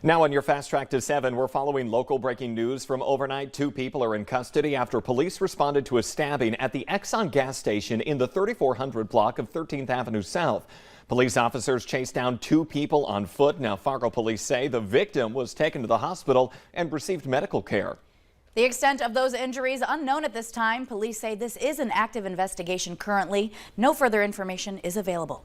Now on your Fast Track to 7, we're following local breaking news from overnight. 2 people are in custody after police responded to a stabbing at the Exxon gas station in the 3400 block of 13th Avenue South. Police officers chased down 2 people on foot. Now Fargo police say the victim was taken to the hospital and received medical care. The extent of those injuries unknown at this time. Police say this is an active investigation currently. No further information is available.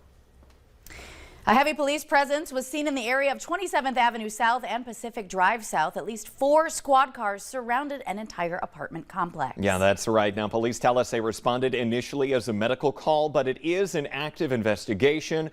A heavy police presence was seen in the area of 27th Avenue South and Pacific Drive South. At least 4 squad cars surrounded an entire apartment complex. Yeah, that's right. Now, police tell us they responded initially as a medical call, but it is an active investigation.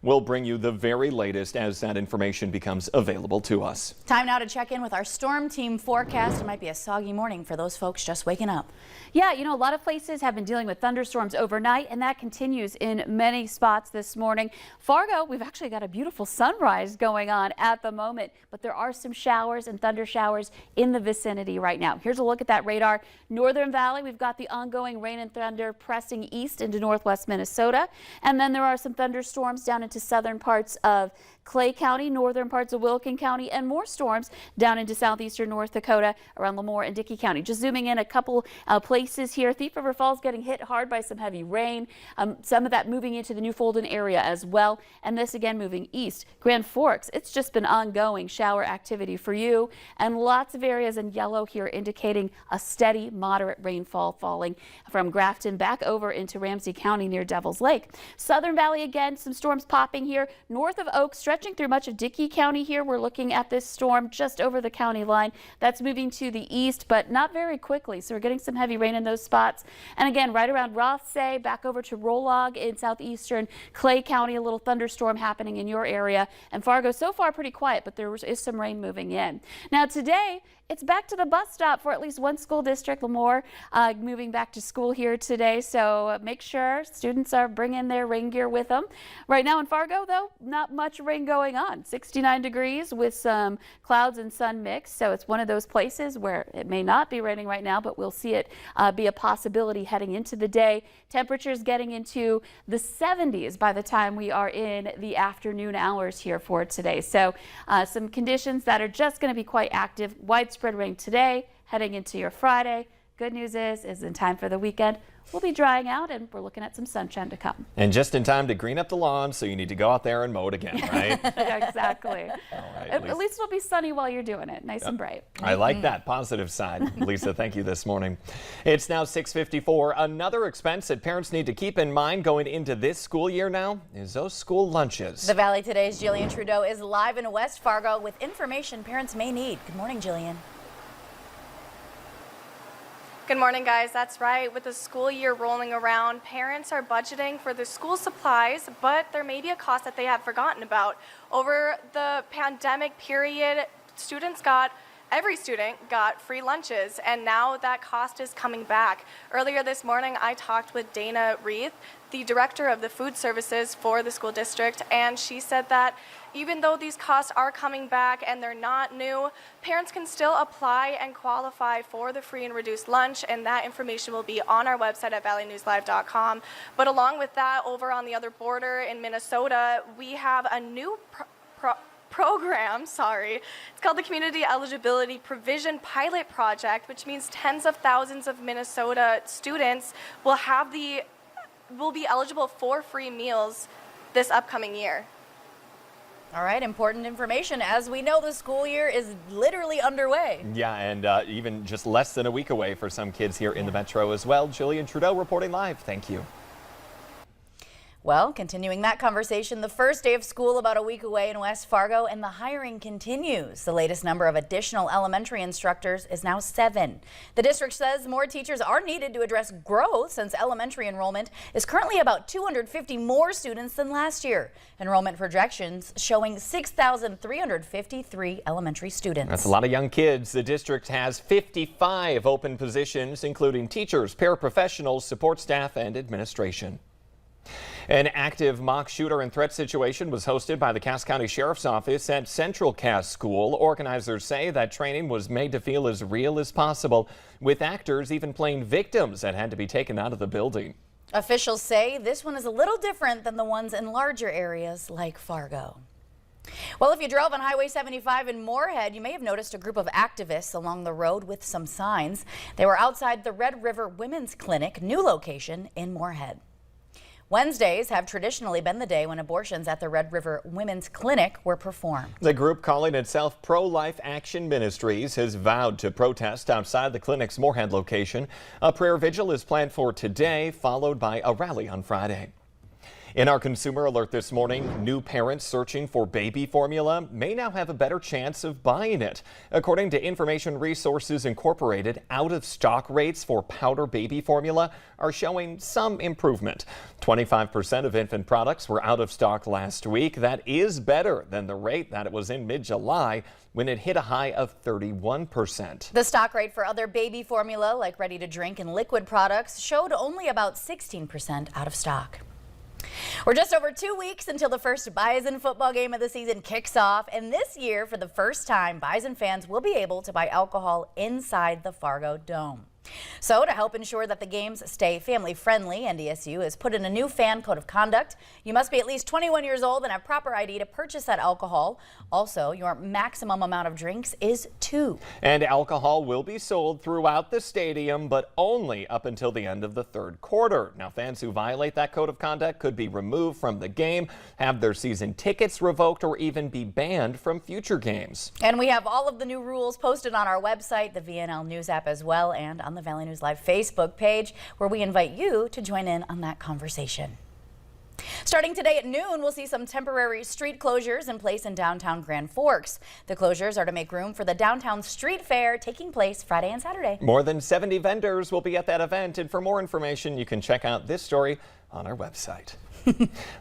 We'll bring you the very latest as that information becomes available to us. Time now to check in with our storm team forecast. It might be a soggy morning for those folks just waking up. Yeah, a lot of places have been dealing with thunderstorms overnight, and that continues in many spots this morning. Fargo, we've actually got a beautiful sunrise going on at the moment, but there are some showers and thunder showers in the vicinity right now. Here's a look at that radar. Northern Valley, we've got the ongoing rain and thunder pressing east into northwest Minnesota, and then there are some thunderstorms down into southern parts of Clay County, northern parts of Wilkin County, and more storms down into southeastern North Dakota around Lemoore and Dickey County. Just zooming in a couple places here. Thief River Falls getting hit hard by some heavy rain. Some of that moving into the Newfolden area as well. And this again moving east. Grand Forks, it's just been ongoing shower activity for you. And lots of areas in yellow here indicating a steady, moderate rainfall falling from Grafton back over into Ramsey County near Devil's Lake. Southern Valley again, some storms popping here. North of Oak, stretching through much of Dickey County here. We're looking at this storm just over the county line. That's moving to the east, but not very quickly. So we're getting some heavy rain in those spots. And again, right around Rothsay, back over to Rolog in southeastern Clay County, a little thunderstorm happening in your area. And Fargo, so far pretty quiet, but there is some rain moving in. Now today, it's back to the bus stop for at least one school district. Lemoore moving back to school here today, so make sure students are bringing their rain gear with them. Right now in Fargo, though, not much rain going on. 69 degrees with some clouds and sun mix, so it's one of those places where it may not be raining right now, but we'll see it be a possibility heading into the day. Temperatures getting into the 70s by the time we are in the afternoon hours here for today. So some conditions that are just going to be quite active. Widespread rain today, heading into your Friday. Good news is in time for the weekend, we'll be drying out and we're looking at some sunshine to come. And just in time to green up the lawn, so you need to go out there and mow it again, right? Exactly. All right, at least it'll be sunny while you're doing it, nice and bright. I like that positive side. Lisa, thank you this morning. It's now 6:54. Another expense that parents need to keep in mind going into this school year now is those school lunches. The Valley Today's Jillian Trudeau is live in West Fargo with information parents may need. Good morning, Jillian. Good morning, guys. That's right. With the school year rolling around, parents are budgeting for the school supplies, but there may be a cost that they have forgotten about. Over the pandemic period, every student got free lunches, and now that cost is coming back. Earlier this morning, I talked with Dana Reith, the director of the food services for the school district, and she said that even though these costs are coming back and they're not new, parents can still apply and qualify for the free and reduced lunch, and that information will be on our website at valleynewslive.com. But along with that, over on the other border in Minnesota, we have a new program. It's called the Community Eligibility Provision Pilot Project, which means tens of thousands of Minnesota students will be eligible for free meals this upcoming year. All right, important information. As we know, the school year is literally underway. Yeah, and even just less than a week away for some kids here in the metro as well. Jillian Trudeau reporting live. Thank you. Well, continuing that conversation, the first day of school about a week away in West Fargo, and the hiring continues. The latest number of additional elementary instructors is now 7. The district says more teachers are needed to address growth since elementary enrollment is currently about 250 more students than last year. Enrollment projections showing 6,353 elementary students. That's a lot of young kids. The district has 55 open positions, including teachers, paraprofessionals, support staff, and administration. An active mock shooter and threat situation was hosted by the Cass County Sheriff's Office at Central Cass School. Organizers say that training was made to feel as real as possible, with actors even playing victims that had to be taken out of the building. Officials say this one is a little different than the ones in larger areas like Fargo. Well, if you drove on Highway 75 in Moorhead, you may have noticed a group of activists along the road with some signs. They were outside the Red River Women's Clinic, new location in Moorhead. Wednesdays have traditionally been the day when abortions at the Red River Women's Clinic were performed. The group, calling itself Pro-Life Action Ministries, has vowed to protest outside the clinic's Moorhead location. A prayer vigil is planned for today, followed by a rally on Friday. In our consumer alert this morning, new parents searching for baby formula may now have a better chance of buying it. According to Information Resources Incorporated, out-of-stock rates for powder baby formula are showing some improvement. 25% of infant products were out of stock last week. That is better than the rate that it was in mid-July, when it hit a high of 31%. The stock rate for other baby formula, like ready-to-drink and liquid products, showed only about 16% out of stock. We're just over 2 weeks until the first Bison football game of the season kicks off, and this year, for the first time, Bison fans will be able to buy alcohol inside the Fargo Dome. So to help ensure that the games stay family friendly, NDSU has put in a new fan code of conduct. You must be at least 21 years old and have proper ID to purchase that alcohol. Also, your maximum amount of drinks is 2. And alcohol will be sold throughout the stadium, but only up until the end of the third quarter. Now, fans who violate that code of conduct could be removed from the game, have their season tickets revoked, or even be banned from future games. And we have all of the new rules posted on our website, the VNL News app as well, and on the Valley News Live Facebook page, where we invite you to join in on that conversation. Starting today at noon, we'll see some temporary street closures in place in downtown Grand Forks. The closures are to make room for the downtown street fair taking place Friday and Saturday. More than 70 vendors will be at that event, and for more information, you can check out this story on our website.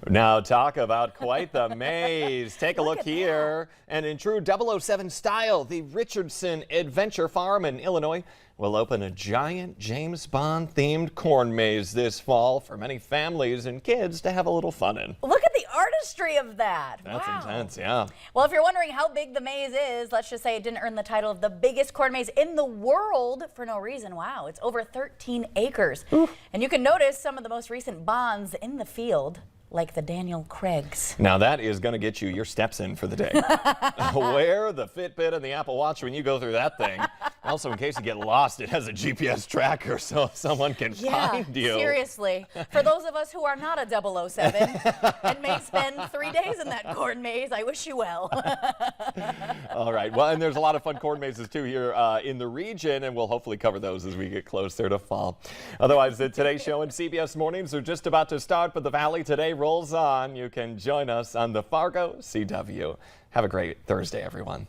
Now talk about quite the maze. Take a look here. And in true 007 style, the Richardson Adventure Farm in Illinois will open a giant James Bond themed corn maze this fall for many families and kids to have a little fun in. Look at the artistry of that. That's wow. intense, yeah. Well, if you're wondering how big the maze is, let's just say it didn't earn the title of the biggest corn maze in the world for no reason. Wow, it's over 13 acres. Ooh. And you can notice some of the most recent Bonds in the field, like the Daniel Craigs. Now that is going to get you your steps in for the day. Wear the Fitbit and the Apple Watch when you go through that thing. Also, in case you get lost, it has a GPS tracker so someone can find you. Seriously. For those of us who are not a 007 and may spend 3 days in that corn maze, I wish you well. All right. Well, and there's a lot of fun corn mazes too here in the region, and we'll hopefully cover those as we get closer to fall. Otherwise, today's show and CBS Mornings are just about to start, but the Valley Today rolls on. You can join us on the Fargo CW. Have a great Thursday, everyone.